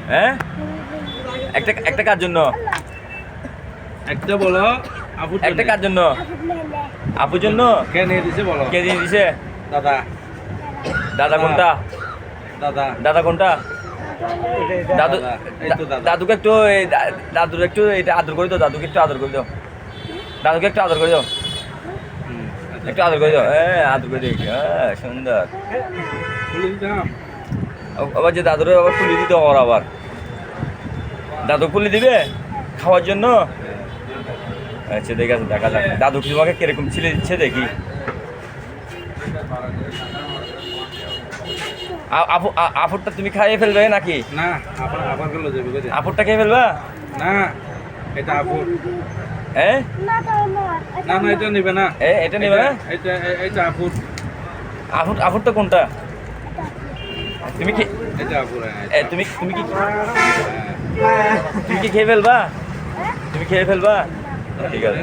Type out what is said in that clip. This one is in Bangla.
হ্যাঁ একটা একটা কার জন্য একটা বলো আপুর একটা কার জন্য আপুর জন্য কে নিয়ে দিছে বলো কে দিয়ে দিছে দাদা দাদা কোনটা দাদা দাদা কোনটা দাদু এই তো দাদা দাদুকে একটু দাদুর একটু এটা আদর করে দাও দাদুকে একটু আদর করে দাও দাদুকে একটু আদর করে দাও আচ্ছা। একটু আদর করে দাও আদর করে দিও হ্যাঁ সুন্দর খুলে দিতাম আবার যে দাদুরে আবার খুলে দিতে ওর আবার দাদু খুলে দিবে খাওয়ার জন্য আচ্ছা ঠিক আছে দেখা যাক দাদু কি তোমাকে কিরকম ছিলে দিচ্ছে দেখি আপুরটা তুমি খাইয়ে ফেলবে নাকি না আবার আবার গেল যাবে কই আপুরটা খেয়ে ফেলবা না এটা আপুর হ্যাঁ না না এটা নেবে না এটা নেবে না এটা এটা আপুর আপুরটা কোনটা তুমি কি এটা আপুর তুমি তুমি কি তুমি কি খেয়ে ফেলবা তুমি খেয়ে ফেলবা ঠিক আছে